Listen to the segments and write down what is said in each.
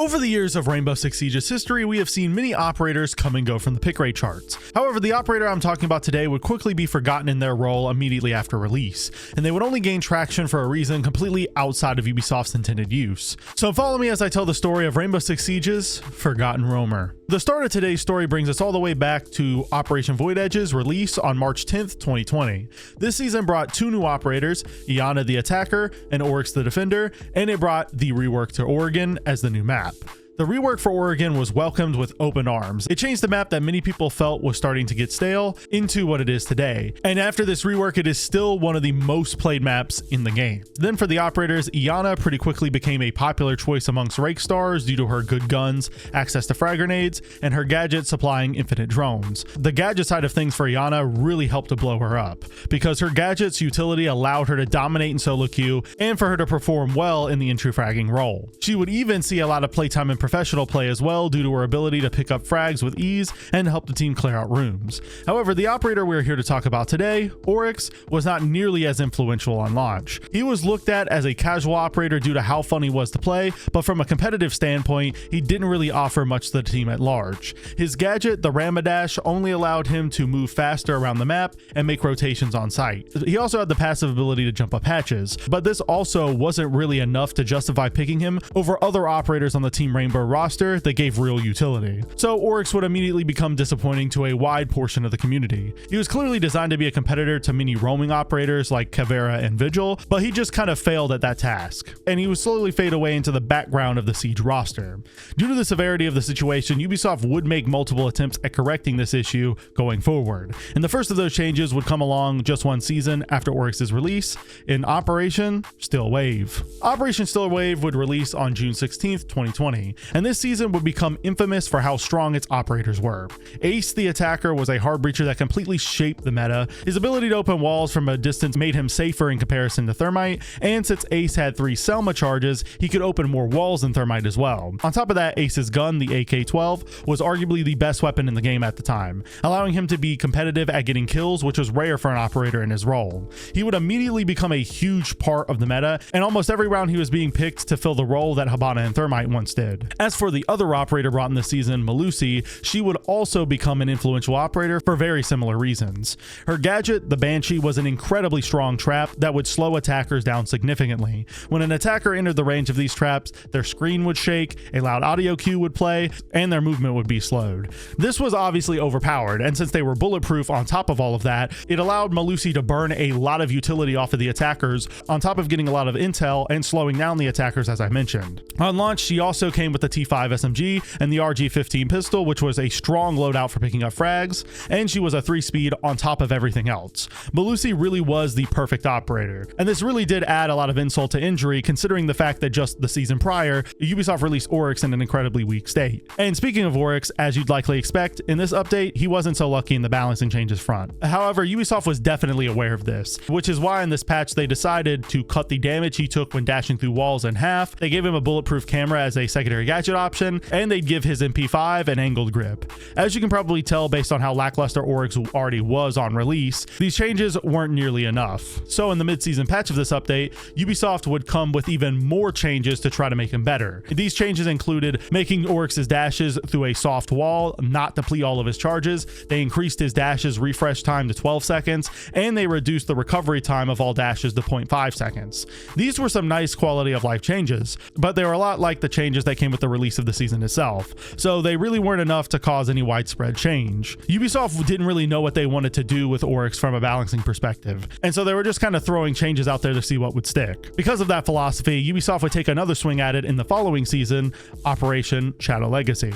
Over the years of Rainbow Six Siege's history, we have seen many operators come and go from the pick rate charts. However, the operator I'm talking about today would quickly be forgotten in their role immediately after release, and they would only gain traction for a reason completely outside of Ubisoft's intended use. So follow me as I tell the story of Rainbow Six Siege's Forgotten Roamer. The start of today's story brings us all the way back to Operation Void Edge's release on March 10th, 2020. This season brought two new operators, Iana the Attacker and Oryx the Defender, and it brought the rework to Oregon as the new map. The rework for Oregon was welcomed with open arms. It changed the map that many people felt was starting to get stale into what it is today. And after this rework, it is still one of the most played maps in the game. Then for the operators, Iana pretty quickly became a popular choice amongst rank stars due to her good guns, access to frag grenades, and her gadget supplying infinite drones. The gadget side of things for Iana really helped to blow her up, because her gadget's utility allowed her to dominate in solo queue and for her to perform well in the entry fragging role. She would even see a lot of playtime in professional play as well due to her ability to pick up frags with ease and help the team clear out rooms. However, the operator we're here to talk about today, Oryx, was not nearly as influential on launch. He was looked at as a casual operator due to how fun he was to play, but from a competitive standpoint, he didn't really offer much to the team at large. His gadget, the Ramadash, only allowed him to move faster around the map and make rotations on site. He also had the passive ability to jump up hatches, but this also wasn't really enough to justify picking him over other operators on the Team Rainbow roster that gave real utility. So Oryx would immediately become disappointing to a wide portion of the community. He was clearly designed to be a competitor to many roaming operators like Caveira and Vigil, but he just kind of failed at that task, and he would slowly fade away into the background of the Siege roster. Due to the severity of the situation, Ubisoft would make multiple attempts at correcting this issue going forward, and the first of those changes would come along just one season after Oryx's release in Operation Still Wave. Operation Still Wave would release on June 16th, 2020. And this season would become infamous for how strong its operators were. Ace the Attacker was a hard breacher that completely shaped the meta. His ability to open walls from a distance made him safer in comparison to Thermite, and since Ace had 3 Selma charges, he could open more walls than Thermite as well. On top of that, Ace's gun, the AK-12, was arguably the best weapon in the game at the time, allowing him to be competitive at getting kills, which was rare for an operator in his role. He would immediately become a huge part of the meta, and almost every round he was being picked to fill the role that Hibana and Thermite once did. As for the other operator brought in this season, Melusi, she would also become an influential operator for very similar reasons. Her gadget, the Banshee, was an incredibly strong trap that would slow attackers down significantly. When an attacker entered the range of these traps, their screen would shake, a loud audio cue would play, and their movement would be slowed. This was obviously overpowered, and since they were bulletproof on top of all of that, it allowed Melusi to burn a lot of utility off of the attackers, on top of getting a lot of intel and slowing down the attackers, as I mentioned. On launch, she also came with the T5 SMG and the RG15 pistol, which was a strong loadout for picking up frags, and she was a 3-speed on top of everything else. Melusi really was the perfect operator, and this really did add a lot of insult to injury considering the fact that just the season prior, Ubisoft released Oryx in an incredibly weak state. And speaking of Oryx, as you'd likely expect, in this update, he wasn't so lucky in the balancing changes front. However, Ubisoft was definitely aware of this, which is why in this patch they decided to cut the damage he took when dashing through walls in half. They gave him a bulletproof camera as a secondary gadget option, and they'd give his MP5 an angled grip. As you can probably tell based on how lackluster Oryx already was on release, these changes weren't nearly enough. So in the mid-season patch of this update, Ubisoft would come with even more changes to try to make him better. These changes included making Oryx's dashes through a soft wall not deplete all of his charges. They increased his dashes refresh time to 12 seconds, and they reduced the recovery time of all dashes to 0.5 seconds. These were some nice quality of life changes, but they were a lot like the changes that came with the release of the season itself, so they really weren't enough to cause any widespread change. Ubisoft didn't really know what they wanted to do with Oryx from a balancing perspective, and so they were just kind of throwing changes out there to see what would stick. Because of that philosophy, Ubisoft would take another swing at it in the following season, Operation Shadow Legacy.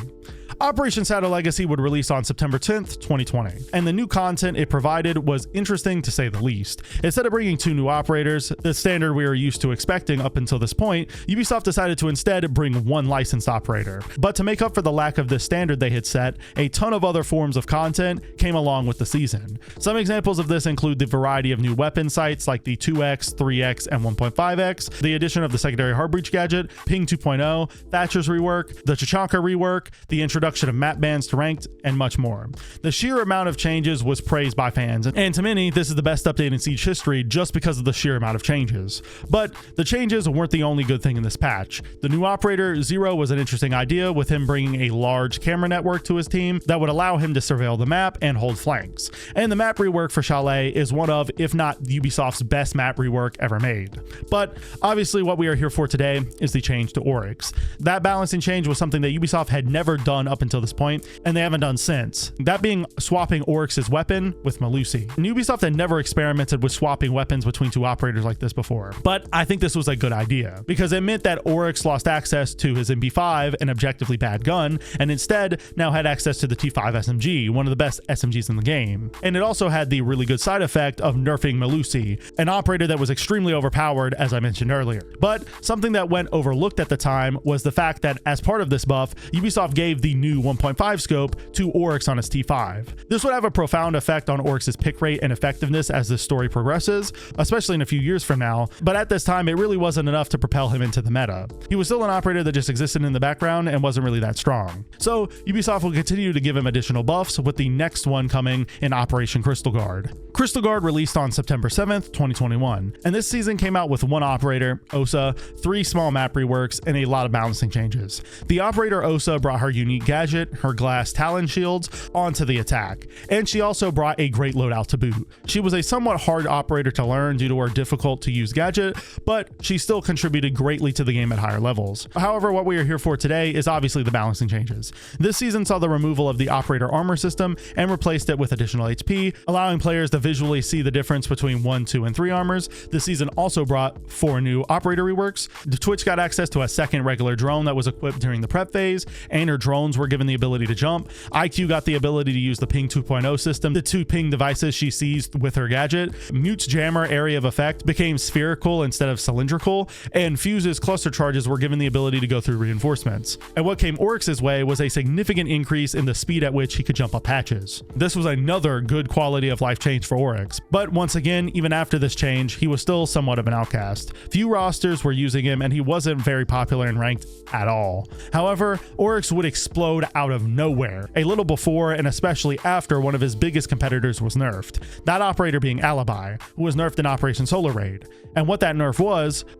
Operation Shadow Legacy would release on September 10th, 2020, and the new content it provided was interesting to say the least. Instead of bringing 2 new operators, the standard we were used to expecting up until this point, Ubisoft decided to instead bring 1 licensed operator. But to make up for the lack of this standard they had set, a ton of other forms of content came along with the season. Some examples of this include the variety of new weapon sites like the 2x, 3x, and 1.5x, the addition of the secondary hard breach gadget, Ping 2.0, Thatcher's rework, the Chachanka rework, the introduction introduction of map bans to ranked, and much more. The sheer amount of changes was praised by fans, and to many, this is the best update in Siege history just because of the sheer amount of changes. But the changes weren't the only good thing in this patch. The new operator, Zero, was an interesting idea, with him bringing a large camera network to his team that would allow him to surveil the map and hold flanks. And the map rework for Chalet is one of, if not Ubisoft's best map rework ever made. But obviously what we are here for today is the change to Oryx. That balancing change was something that Ubisoft had never done up until this point, and they haven't done since. That being swapping Oryx's weapon with Melusi. And Ubisoft had never experimented with swapping weapons between two operators like this before. But I think this was a good idea, because it meant that Oryx lost access to his MP5, an objectively bad gun, and instead now had access to the T5 SMG, one of the best SMGs in the game. And it also had the really good side effect of nerfing Melusi, an operator that was extremely overpowered, as I mentioned earlier. But something that went overlooked at the time was the fact that as part of this buff, Ubisoft gave the new 1.5 scope to Oryx on his T5. This would have a profound effect on Oryx's pick rate and effectiveness as this story progresses, especially in a few years from now, but at this time it really wasn't enough to propel him into the meta. He was still an operator that just existed in the background and wasn't really that strong. So Ubisoft will continue to give him additional buffs, with the next one coming in Operation Crystal Guard. Crystal Guard released on September 7th, 2021, and this season came out with one operator, Osa, 3 small map reworks, and a lot of balancing changes. The operator Osa brought her unique gadget, her glass Talon shields, onto the attack, and she also brought a great loadout to boot. She was a somewhat hard operator to learn due to her difficult to use gadget, but she still contributed greatly to the game at higher levels. However, what we are here for today is obviously the balancing changes. This season saw the removal of the operator armor system and replaced it with additional HP, allowing players to visually see the difference between 1, 2, and 3 armors. This season also brought 4 new operator reworks. The Twitch got access to a second regular drone that was equipped during the prep phase, and her drones were given the ability to jump. IQ got the ability to use the Ping 2.0 system, the 2 ping devices she sees with her gadget. Mute's jammer area of effect became spherical instead of cylindrical, and Fuse's cluster charges were given the ability to go through reinforcements. And what came Oryx's way was a significant increase in the speed at which he could jump up patches. This was another good quality of life change for Oryx, but once again, even after this change, he was still somewhat of an outcast. Few rosters were using him, and he wasn't very popular in ranked at all. However, Oryx would explode out of nowhere, a little before and especially after one of his biggest competitors was nerfed, that operator being Alibi, who was nerfed in Operation Solar Raid. And what that nerf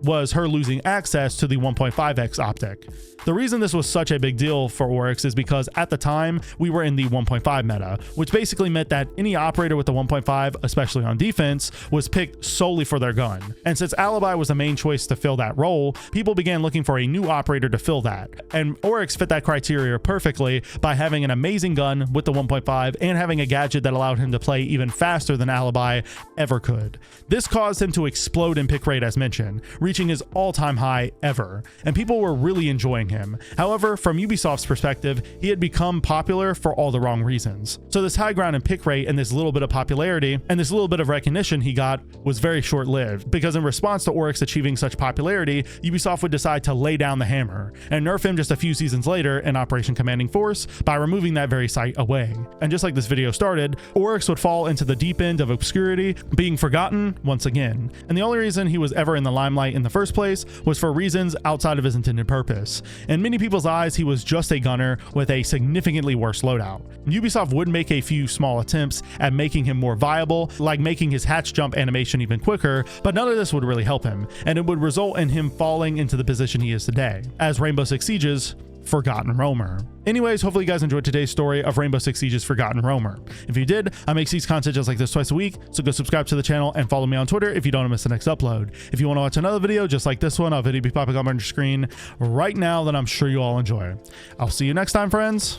was her losing access to the 1.5x optic. The reason this was such a big deal for Oryx is because at the time we were in the 1.5 meta, which basically meant that any operator with the 1.5, especially on defense, was picked solely for their gun. And since Alibi was the main choice to fill that role, people began looking for a new operator to fill that. And Oryx fit that criteria perfectly by having an amazing gun with the 1.5 and having a gadget that allowed him to play even faster than Alibi ever could. This caused him to explode in pick rate, as mentioned, reaching his all-time high ever, and people were really enjoying him. However, from Ubisoft's perspective, he had become popular for all the wrong reasons. So this high ground in pick rate and this little bit of popularity and this little bit of recognition he got was very short-lived, because in response to Oryx achieving such popularity, Ubisoft would decide to lay down the hammer and nerf him just a few seasons later in Operation Commanding Force by removing that very sight away. And just like this video started, Oryx would fall into the deep end of obscurity, being forgotten once again. And the only reason he was ever in the limelight in the first place was for reasons outside of his intended purpose. In many people's eyes, he was just a gunner with a significantly worse loadout. Ubisoft would make a few small attempts at making him more viable, like making his hatch jump animation even quicker, but none of this would really help him, and it would result in him falling into the position he is today, as Rainbow Six Siege's Forgotten Roamer. Anyways, hopefully you guys enjoyed today's story of Rainbow Six Siege's Forgotten Roamer. If you did, I make Siege content just like this twice a week, so go subscribe to the channel and follow me on Twitter if you don't want to miss the next upload. If you want to watch another video just like this one, I'll be popping up on your screen right now that I'm sure you all enjoy. I'll see you next time, friends,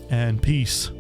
and peace.